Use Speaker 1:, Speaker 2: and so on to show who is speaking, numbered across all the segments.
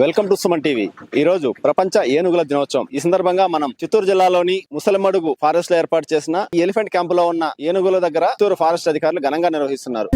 Speaker 1: Welcome to Suman TV. ఈ రోజు ప్రపంచ ఏనుగుల దినోత్సవం. ఈ సందర్భంగా మనం చిత్తూరు జిల్లాలోని ముసలమడుగు ఫారెస్ట్ లో ఏర్పాటు చేసిన ఈ ఎలిఫెంట్ క్యాంప్ లో ఉన్న ఏనుగుల దగ్గర చిత్తూరు ఫారెస్ట్ అధికారులు ఘనంగా నిర్వహిస్తున్నారు.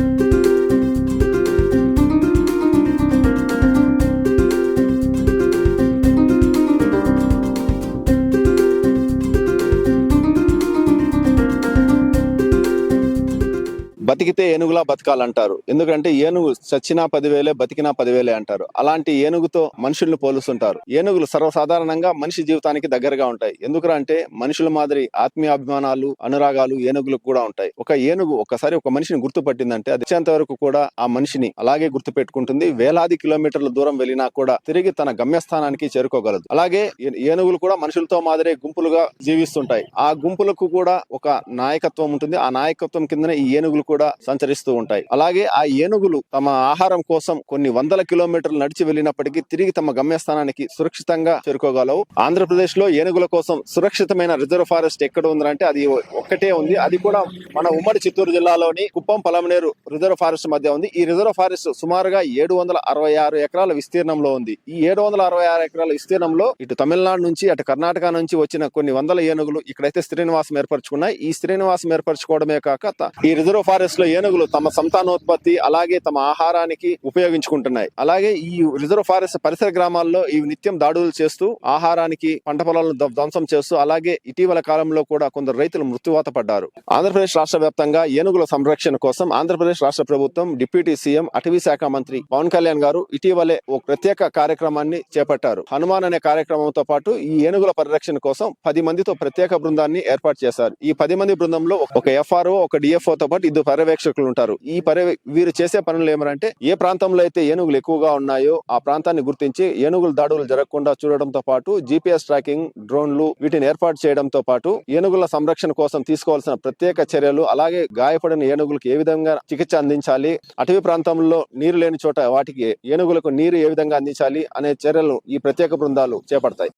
Speaker 1: బతికితే ఏనుగులా బతకాలంటారు. ఎందుకంటే ఏనుగు చచ్చినా 10,000 బతికినా 10,000 అంటారు. అలాంటి ఏనుగుతో మనుషుల్ని పోలుస్తుంటారు. ఏనుగులు సర్వసాధారణంగా మనిషి జీవితానికి దగ్గరగా ఉంటాయి. ఎందుకురా అంటే మనుషుల మాదిరి ఆత్మీయాభిమానాలు, అనురాగాలు ఏనుగులకు కూడా ఉంటాయి. ఒక ఏనుగు ఒక్కసారి ఒక మనిషిని గుర్తుపట్టిందంటే అది వచ్చేంత వరకు కూడా ఆ మనిషిని అలాగే గుర్తు పెట్టుకుంటుంది. వేలాది కిలోమీటర్ల దూరం వెళ్ళినా కూడా తిరిగి తన గమ్యస్థానానికి చేరుకోగలదు. అలాగే ఏనుగులు కూడా మనుషులతో మాదిరే గుంపులుగా జీవిస్తుంటాయి. ఆ గుంపులకు కూడా ఒక నాయకత్వం ఉంటుంది. ఆ నాయకత్వం కిందనే ఈ ఏనుగులు కూడా సంచరిస్తూ ఉంటాయి. అలాగే ఆ ఏనుగులు తమ ఆహారం కోసం కొన్ని వందల కిలోమీటర్లు నడిచి వెళ్ళినప్పటికీ తిరిగి తమ గమ్యస్థానానికి సురక్షితంగా చేరుకోగలవు. ఆంధ్రప్రదేశ్ లో ఏనుగుల కోసం సురక్షితమైన రిజర్వ్ ఫారెస్ట్ ఎక్కడ ఉందంటే అది ఒక్కటే ఉంది. అది కూడా మన ఉమ్మడి చిత్తూరు జిల్లాలోని కుప్పం పలమనేరు రిజర్వ్ ఫారెస్ట్ మధ్య ఉంది. ఈ రిజర్వ్ ఫారెస్ట్ సుమారుగా 766 ఎకరాల విస్తీర్ణంలో ఉంది. ఈ 766 ఎకరాల విస్తీర్ణంలో ఇటు తమిళనాడు నుంచి అటు కర్ణాటక నుంచి వచ్చిన కొన్ని వందల ఏనుగులు ఇక్కడైతే స్థిర నివాసం ఏర్పరచుకున్నాయి. ఈ స్థిర నివాసం ఏర్పరచుకోవడమే కాక ఈ రిజర్వ్ ఫారెస్ట్ లో ఏనుగులు తమ సంతానోత్పత్తి అలాగే తమ ఆహారానికి ఉపయోగించుకుంటున్నాయి. అలాగే ఈ రిజర్వ్ ఫారెస్ట్ పరిసర గ్రామాల్లో ఇవి నిత్యం దాడులు చేస్తూ ఆహారానికి పంట పొలాలను ధ్వంసం చేస్తూ అలాగే ఇటీవల కాలంలో కూడా కొందరు రైతులు మృత్యువాత పడ్డారు. ఆంధ్రప్రదేశ్ రాష్ట్ర వ్యాప్తంగా ఏనుగుల సంరక్షణ కోసం ఆంధ్రప్రదేశ్ రాష్ట్ర ప్రభుత్వం డిప్యూటీ సీఎం అటవీ శాఖ మంత్రి పవన్ కళ్యాణ్ గారు ఇటీవలే ఒక ప్రత్యేక కార్యక్రమాన్ని చేపట్టారు. హనుమాన్ అనే కార్యక్రమంతో పాటు ఈ ఏనుగుల పరిరక్షణ కోసం 10 మందితో ప్రత్యేక బృందాన్ని ఏర్పాటు చేశారు. ఈ 10 మంది బృందంలో ఒక ఎఫ్ఆర్ఓ, ఒక డిఎఫ్ఓ తో పాటు 2 పర్యవేక్షకులు ఉంటారు. వీరు చేసే పనులు ఏమంటే ఏ ప్రాంతంలో అయితే ఏనుగులు ఎక్కువగా ఉన్నాయో ఆ ప్రాంతాన్ని గుర్తించి ఏనుగుల దాడులు జరగకుండా చూడడంతో పాటు GPS ట్రాకింగ్, డ్రోన్లు వీటిని ఏర్పాటు చేయడంతో పాటు ఏనుగుల సంరక్షణ కోసం తీసుకోవాల్సిన ప్రత్యేక చర్యలు అలాగే గాయపడిన ఏనుగులకు ఏ విధంగా చికిత్స అందించాలి, అటవీ ప్రాంతంలో నీరు లేని చోట వాటికి ఏనుగులకు నీరు ఏ విధంగా అందించాలి అనే చర్యలు ఈ ప్రత్యేక బృందాలు చేపడతాయి.